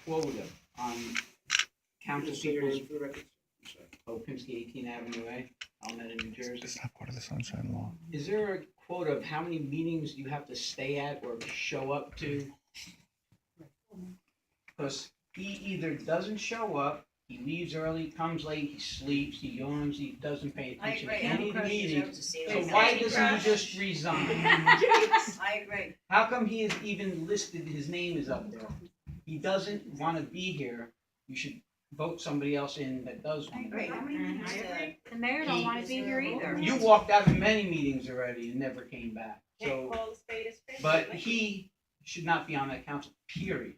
quota on council people Opinski, 18 Avenue A, Alameda, New Jersey. It's not part of the Sunshine Law. Is there a quota of how many meetings you have to stay at or show up to? Because he either doesn't show up, he leaves early, comes late, he sleeps, he yawns, he doesn't pay I attention to agree. any Andy meeting. deserves to see So it. why Andy doesn't he Crush. just resign? I agree. How come he is even listed, his name is up there? He doesn't want to be here. You should vote somebody else in that does I want to agree. be. How many meetings to? The mayor don't want to be here either. You walked out of many meetings already and never came back. Can't So, call a spade a spade. but he should not be on that council, period.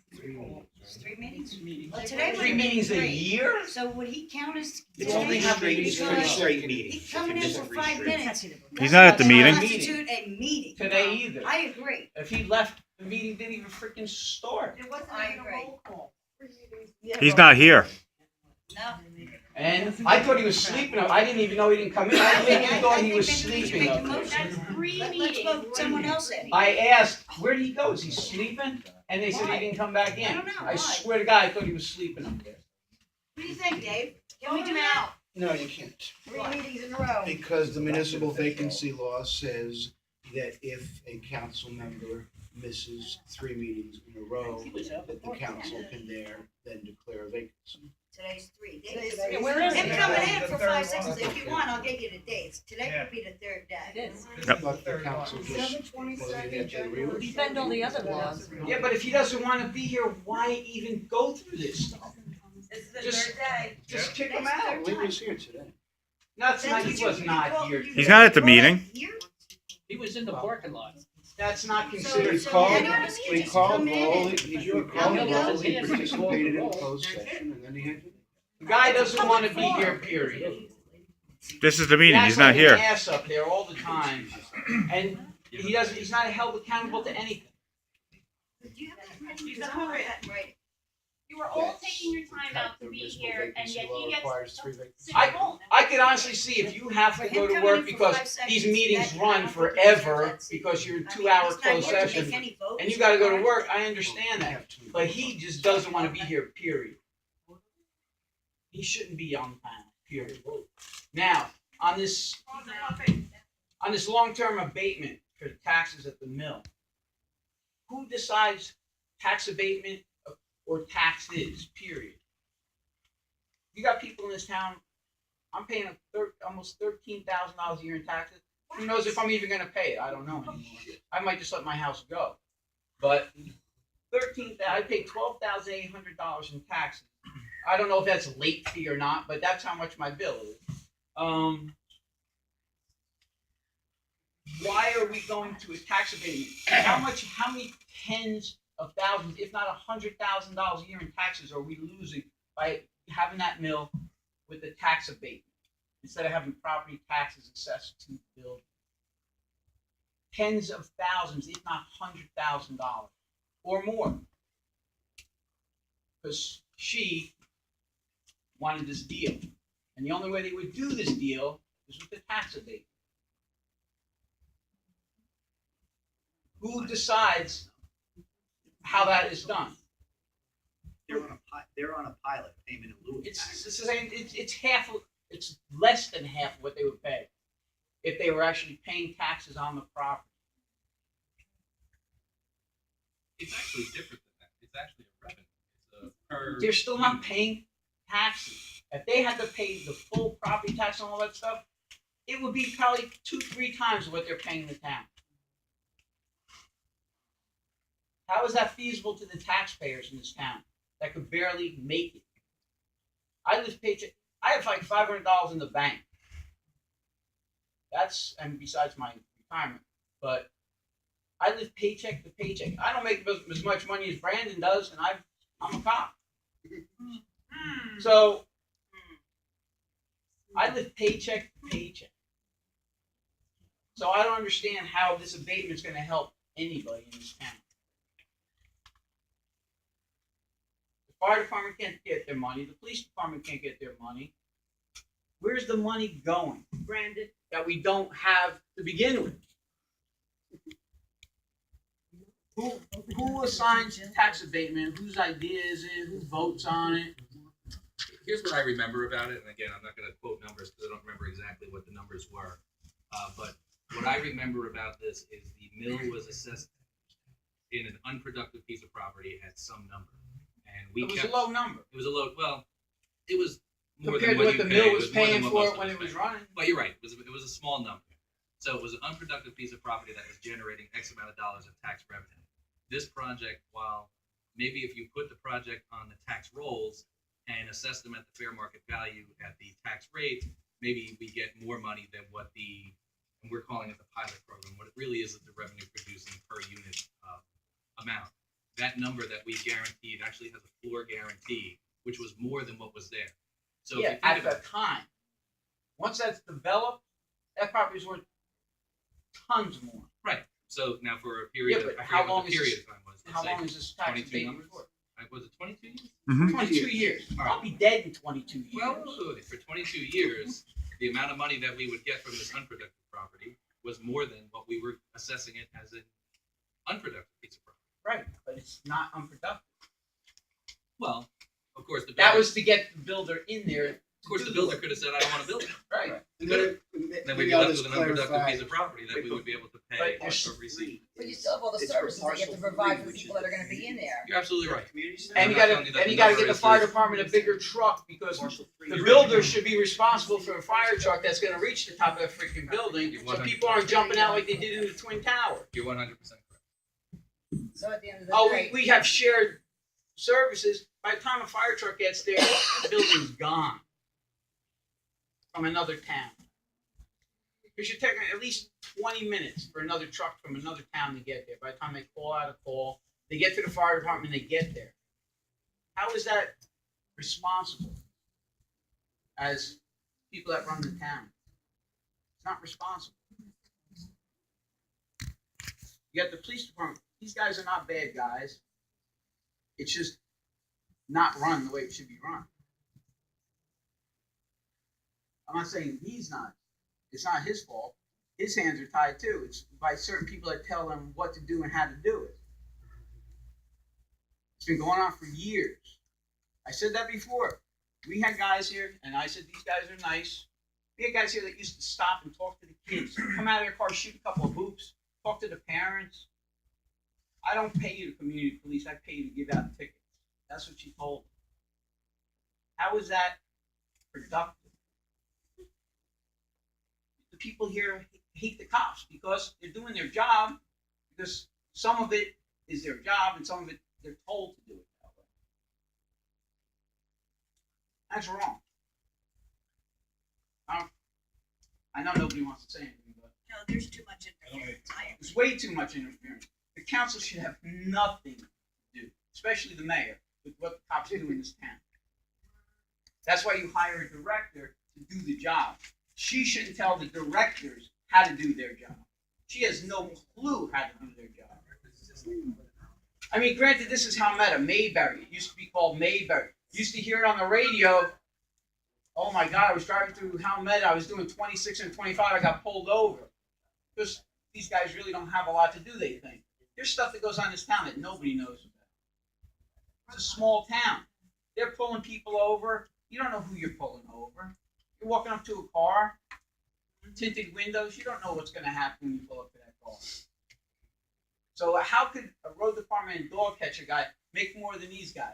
It's 3 meetings. Well, today would 3 have been meetings a 3. year? So would he count as? It's only happening Because three straight meetings. He's coming in for 5 minutes. He's not at the Doesn't meeting. constitute a meeting. Today either. I agree. If he left, the meeting didn't even freaking start. It wasn't I even a agree. roll call. He's not here. No. And I thought he was sleeping. I didn't even know he didn't come in. I really thought he was maybe we should sleeping make a up there. motion. That's 3 Let's meetings. vote someone else in. I asked, where did he go? Is he sleeping? And they said he didn't come back in. I don't know. I Why? swear to God, I thought he was sleeping up there. What do you think, Dave? Can we Vote do him that? out. No, you can't. 3 meetings in a row. Because the municipal vacancy law says that if a council member misses 3 meetings in a row, that the council can then declare a vacancy. Today's 3. Yeah, where is Him it? coming in for 5 seconds. If you want, I'll get you the dates. Today could be the 3rd day. It is. But the council just, well, they get their real- Defend all the other laws. Yeah, but if he doesn't want to be here, why even go through this stuff? This is the Just- 3rd day. Just kick him Next out. He was here today. That's not, he was not here. He's not at the meeting. Here? He was in the parking lot. That's not So- considered. so called- anyone can We just called come in roll, and- he How called many roll, does he he participated in closed session, and then he had. The guy doesn't want to be here, period. This is the meeting. He's He not acts like an here. ass up there all the time, and he's not held accountable to anything. He's a puppet. Right. You were all taking your time out to be here, and yet he gets Requires 3 vacancies. I could honestly see if you have to go to work because these meetings run forever because you're in 2-hour closed session, and you gotta go to work, I understand that. But he just doesn't want to be here, period. He shouldn't be on the panel, period. Now, on this long-term abatement for taxes at the mill, who decides tax abatement or taxes, period? You got people in this town, I'm paying almost $13,000 a year in taxes. Who knows if I'm even gonna pay it? I don't know anymore. I might just let my house go. But I pay $12,800 in taxes. I don't know if that's a late fee or not, but that's how much my bill is. Why are we going to a tax abatement? How many tens of thousands, if not $100,000 a year in taxes are we losing by having that mill with the tax abatement instead of having property taxes assessed to the building? Tens of thousands, if not $100,000 or more. Because she wanted this deal. And the only way they would do this deal is with the tax abatement. Who decides how that is done? They're on a pilot payment in lieu of taxes. It's less than half of what they would pay if they were actually paying taxes on the property. It's actually different than that. It's actually a revenue. It's a per. They're still not paying taxes. If they had to pay the full property tax and all that stuff, it would be probably 2-3 times what they're paying the town. How is that feasible to the taxpayers in this town that could barely make it? I live paycheck. I have like $500 in the bank. And besides my retirement, but I live paycheck to paycheck. I don't make as much money as Brandon does, and I'm a cop. So I live paycheck to paycheck. So I don't understand how this abatement is going to help anybody in this town. The fire department can't get their money. The police department can't get their money. Where's the money going Brandon. that we don't have to begin with? Who assigns tax abatement? Whose idea is it? Who votes on it? Here's what I remember about it, and again, I'm not gonna quote numbers because I don't remember exactly what the numbers were. But what I remember about this is the mill was assessed in an unproductive piece of property at some number. And we It was kept, a low number it was a low, well, it was more compared than to what what you the pay. mill It was more than paying what for most it of when us it was pay. running. But you're right, it was a small number. So it was an unproductive piece of property that was generating X amount of dollars of tax revenue. This project, while maybe if you put the project on the tax rolls and assess them at the fair market value at the tax rate, maybe we get more money than what and we're calling it the pilot program. What it really is the revenue producing per unit amount. That number that we guaranteed actually has a floor guarantee, which was more than what was there. So Yeah, if you at think the about time. Once that's developed, that property's worth tons more. so now for a period, Yeah, of, but I how forget what long the is period this- of time was. Let's How say long is this tax 22 abatement numbers? for? Was it 22 years? Mhm. 22 years. All right. I'll be dead in 22 years. Well, for 22 years, the amount of money that we would get from this unproductive property was more than what we were assessing it as an unproductive piece of property. Right, but it's not unproductive. Well, of course, the That builder, was to get the builder in there. of course, the builder could have said, "I don't want to build it." Right. Then we'd be left with an unproductive piece of property that we would be able to pay Right, or there's- receive. But you still have all the It's for services that you have to parcel provide three, for which people is that are gonna be in there. You're absolutely right. Community center. And I'm you not gotta, telling you that and the you gotta number get the is fire this. department a bigger truck because Parcel three. the builder should be responsible for a fire truck that's gonna reach the top of that freaking building, You're so people aren't jumping out like they did in the Twin Tower. You're 100% correct. So at the end of the Oh, day. we have shared services. By the time a fire truck gets there, the building's gone from another town. Because you're taking at least 20 minutes for another truck from another town to get there. By the time they call out a call, they get to the fire department, they get there. How is that responsible as people that run the town? It's not responsible. You got the police department. These guys are not bad guys. It's just not run the way it should be run. I'm not saying he's not. It's not his fault. His hands are tied too. It's by certain people that tell him what to do and how to do it. It's been going on for years. I said that before. We had guys here, and I said these guys are nice. We had guys here that used to stop and talk to the kids, come out of their car, shoot a couple of hoops, talk to the parents. I don't pay you to community police. I pay you to give out tickets. That's what she told me. How is that productive? The people here hate the cops because they're doing their job, because some of it is their job and some of it they're told to do it that way. That's wrong. I know nobody wants to say anything, but No, there's too much interference. there's way too much interference. The council should have nothing to do, especially the mayor, with what the cops do in this town. That's why you hire a director to do the job. She shouldn't tell the directors how to do their job. She has no clue how to do their job. I mean, granted, this is Halmetta, Mayberry. It used to be called Mayberry. Used to hear it on the radio. Oh my God, I was driving through Halmetta. I was doing 26 and 25. I got pulled over. Because these guys really don't have a lot to do, they think. There's stuff that goes on in this town that nobody knows about. It's a small town. They're pulling people over. You don't know who you're pulling over. You're walking up to a car, tinted windows. You don't know what's going to happen when you pull up to that car. So how could a road department and dog catcher guy make more than these guys?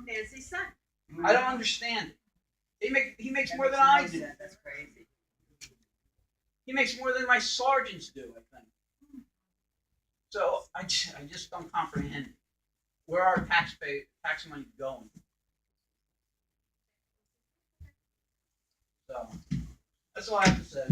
Nancy's son. I don't understand it. He makes more than I do. That's crazy. He makes more than my sergeants do, I think. So I just don't comprehend where our tax money going. So that's all I have to say.